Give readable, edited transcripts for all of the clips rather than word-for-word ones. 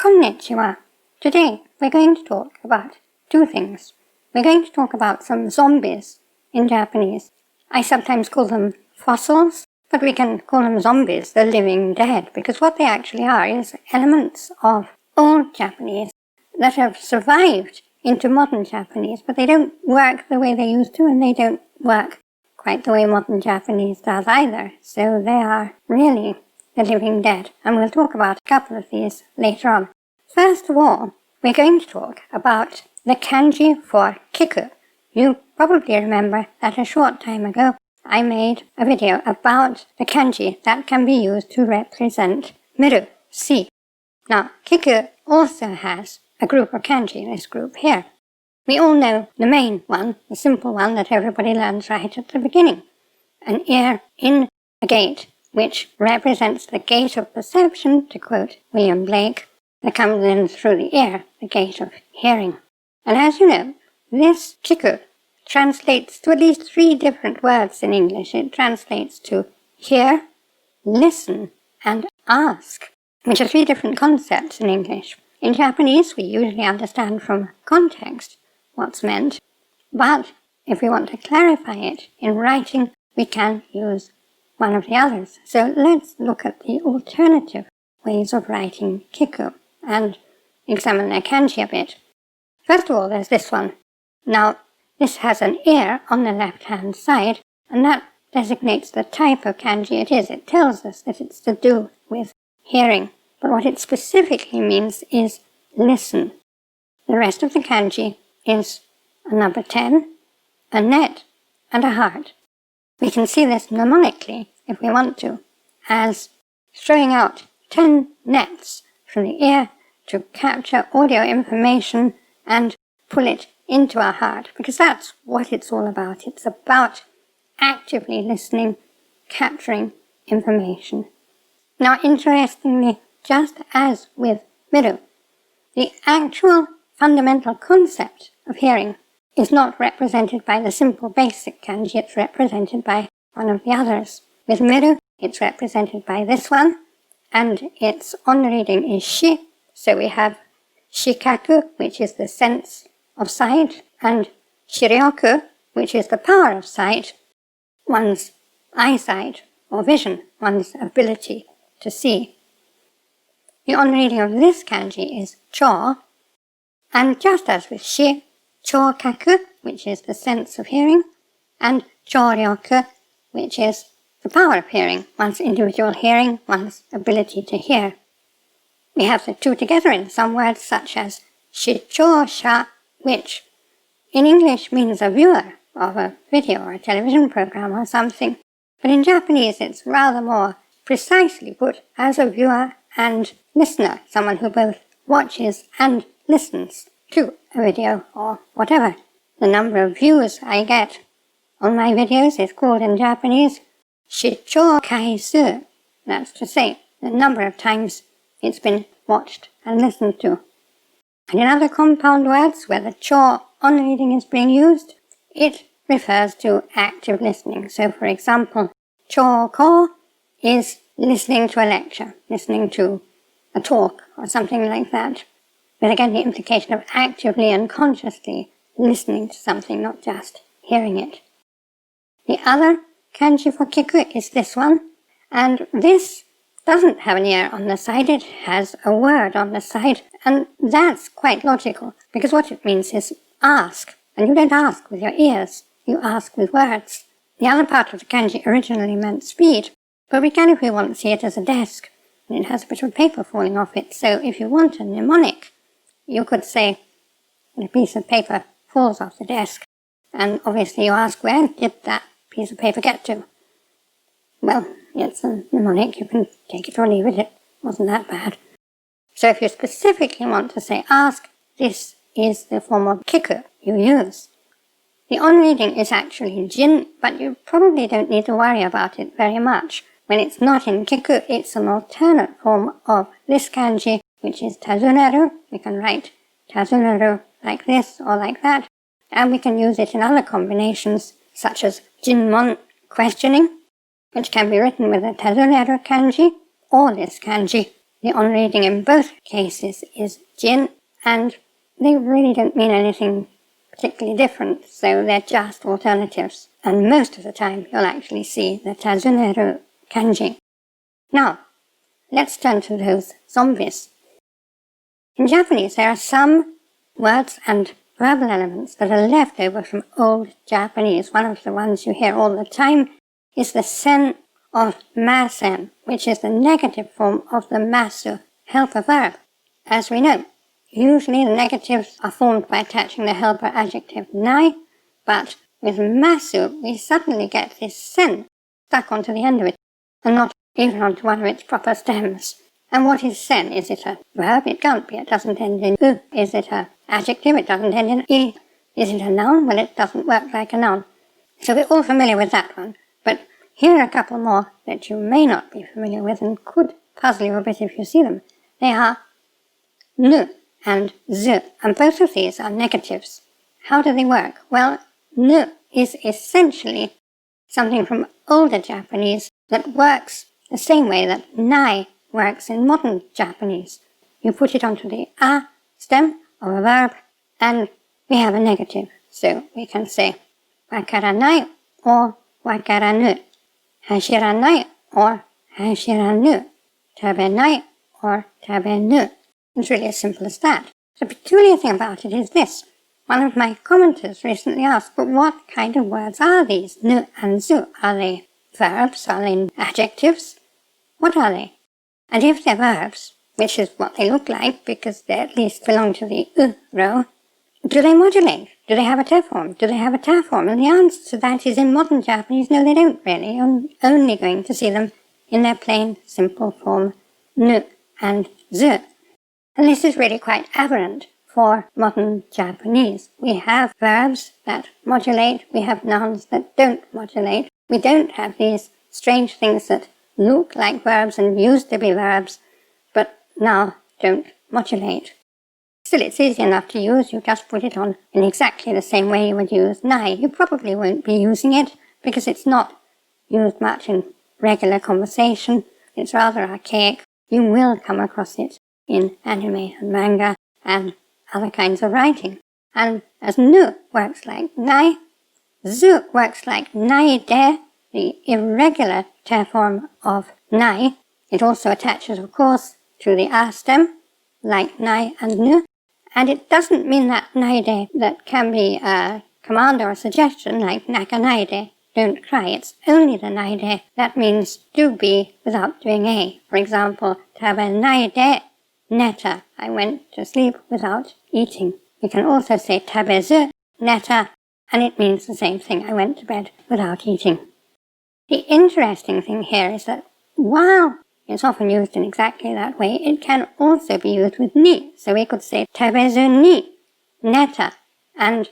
Konnichiwa. Today we're going to talk about two things. We're going to talk about some zombies in Japanese. I sometimes call them fossils, but we can call them zombies, the living dead, because what they actually are is elements of old Japanese that have survived into modern Japanese, but they don't work the way they used to, and they don't work quite the way modern Japanese does either. So they are really the living dead, and we'll talk about a couple of these later on. First of all, we're going to talk about the kanji for kiku. You probably remember that a short time ago I made a video about the kanji that can be used to represent miru, see. Now, kiku also has a group of kanji, this group here. We all know the main one, the simple one that everybody learns right at the beginning. An ear in a gate, which represents the gate of perception, to quote William Blake, that comes in through the ear, the gate of hearing. And as you know, this kiku translates to at least 3 different words in English. It translates to hear, listen, and ask, which are 3 different concepts in English. In Japanese, we usually understand from context what's meant, but if we want to clarify it in writing, we can use one of the others. So let's look at the alternative ways of writing kiku and examine their kanji a bit. First of all, there's this one. Now, this has an ear on the left-hand side, and that designates the type of kanji it is. It tells us that it's to do with hearing, but what it specifically means is listen. The rest of the kanji is a number 10, a net, and a heart. We can see this mnemonically, if we want to, as throwing out 10 nets from the ear to capture audio information and pull it into our heart, because that's what it's all about. It's about actively listening, capturing information. Now, interestingly, just as with miru, the actual fundamental concept of hearing is not represented by the simple basic kanji, it's represented by one of the others. With miru, it's represented by this one, and its on-reading is shi, so we have shikaku, which is the sense of sight, and shiryoku, which is the power of sight, one's eyesight or vision, one's ability to see. The on-reading of this kanji is cho, and just as with shi, chokaku, which is the sense of hearing, and choryoku, which is the power of hearing, one's individual hearing, one's ability to hear. We have the two together in some words such as shichosha, which in English means a viewer of a video or a television program or something, but in Japanese it's rather more precisely put as a viewer and listener, someone who both watches and listens to a video or whatever. The number of views I get on my videos is called in Japanese shicho kaisu. That's to say, the number of times it's been watched and listened to. And in other compound words where the cho on-reading is being used, it refers to active listening. So for example, cho ko is listening to a lecture, listening to a talk or something like that. But again, the implication of actively and consciously listening to something, not just hearing it. The other kanji for kiku is this one, and this doesn't have an ear on the side, it has a word on the side, and that's quite logical, because what it means is ask, and you don't ask with your ears, you ask with words. The other part of the kanji originally meant speed, but we can, if we want, see it as a desk, and it has a bit of paper falling off it, so if you want a mnemonic, you could say a piece of paper falls off the desk, and obviously you ask, where did that piece of paper get to? Well, it's a mnemonic, you can take it or leave it, it wasn't that bad. So if you specifically want to say ask, this is the form of kiku you use. The on-reading is actually jin, but you probably don't need to worry about it very much. When it's not in kiku, it's an alternate form of this kanji, which is tazuneru. We can write tazuneru like this or like that, and we can use it in other combinations, such as jinmon, questioning, which can be written with a tazuneru kanji, or this kanji, The on reading in both cases is jin, and they really don't mean anything particularly different, so they're just alternatives. And most of the time you'll actually see the tazuneru kanji. Now, let's turn to those zombies. In Japanese, there are some words and verbal elements that are left over from old Japanese. One of the ones you hear all the time is the sen of masen, which is the negative form of the masu, helper verb. As we know, usually the negatives are formed by attaching the helper adjective nai, but with masu we suddenly get this sen stuck onto the end of it, and not even onto one of its proper stems. And what is sen? Is it a verb? It can't be. It doesn't end in u. Is it an adjective? It doesn't end in i. Is it a noun? Well, it doesn't work like a noun. So we're all familiar with that one. But here are a couple more that you may not be familiar with and could puzzle you a bit if you see them. They are nu and zu, and both of these are negatives. How do they work? Well, nu is essentially something from older Japanese that works the same way that nai works in modern Japanese. You put it onto the a stem of a verb and we have a negative. So we can say wakaranai or wakaranu, hashiranai or hashiranu, tabenai or tabenu. It's really as simple as that. The peculiar thing about it is this. One of my commenters recently asked, but what kind of words are these? Nu and zu. Are they verbs? Are they adjectives? What are they? And if they're verbs, which is what they look like because they at least belong to the u row, do they modulate? Do they have a te form? Do they have a ta form? And the answer to that is in modern Japanese, no, they don't really. You're only going to see them in their plain, simple form, nu and zu. And this is really quite aberrant for modern Japanese. We have verbs that modulate, we have nouns that don't modulate. We don't have these strange things that look like verbs and used to be verbs, but now don't modulate. Still, it's easy enough to use. You just put it on in exactly the same way you would use nai. You probably won't be using it because it's not used much in regular conversation. It's rather archaic. You will come across it in anime and manga and other kinds of writing. And as nu works like nai, zu works like nai de, the irregular te form of nai. It also attaches, of course, to the a stem, like nai and nu. And it doesn't mean that naide that can be a command or a suggestion, like nakanaide, don't cry. It's only the naide that means do be without doing a. For example, tabenaide neta, I went to sleep without eating. You can also say tabezu neta, and it means the same thing, I went to bed without eating. The interesting thing here is that while it's often used in exactly that way, it can also be used with ni. So we could say tabezu ni neta. And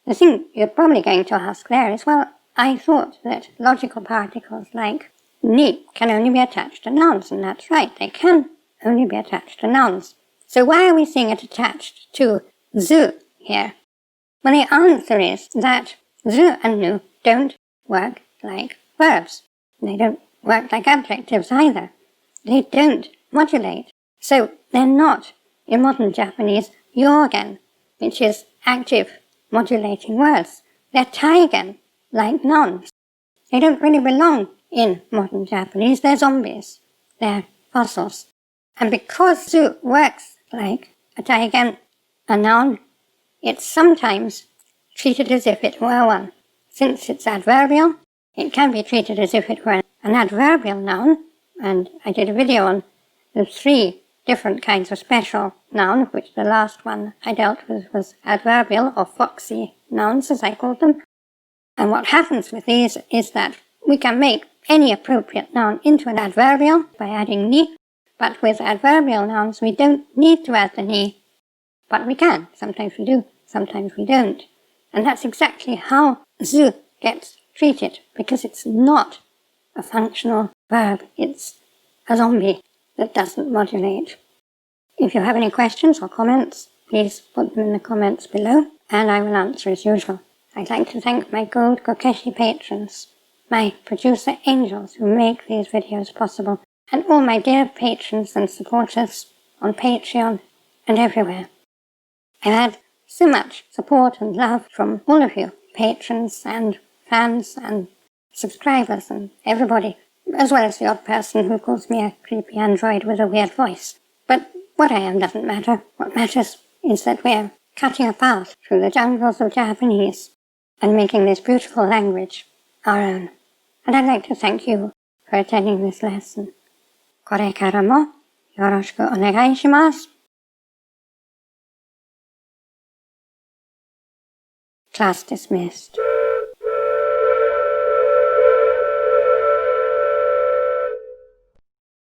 the thing you're probably going to ask there is, well, I thought that logical particles like ni can only be attached to nouns, and that's right, they can only be attached to nouns. So why are we seeing it attached to zu here? Well, the answer is that zu and nu don't work like verbs. They don't work like adjectives either. They don't modulate. So they're not, in modern Japanese, yogen, which is active modulating words. They're taigen, like nouns. They don't really belong in modern Japanese. They're zombies. They're fossils. And because zu works like a taigen, a noun, it's sometimes treated as if it were one. Since it's adverbial, it can be treated as if it were an adverbial noun, and I did a video on the 3 different kinds of special noun, which the last one I dealt with was adverbial, or foxy nouns as I called them. And what happens with these is that we can make any appropriate noun into an adverbial by adding ni, but with adverbial nouns we don't need to add the ni, but we can. Sometimes we do, sometimes we don't. And that's exactly how zu gets treated, because it's not a functional verb, it's a zombie that doesn't modulate. If you have any questions or comments, please put them in the comments below, and I will answer as usual. I'd like to thank my Gold Kokeshi patrons, my producer angels who make these videos possible, and all my dear patrons and supporters on Patreon and everywhere. I've had so much support and love from all of you, patrons and fans and subscribers and everybody, as well as the odd person who calls me a creepy android with a weird voice. But what I am doesn't matter. What matters is that we're cutting a path through the jungles of Japanese and making this beautiful language our own. And I'd like to thank you for attending this lesson. これからもよろしくお願いします。Class dismissed.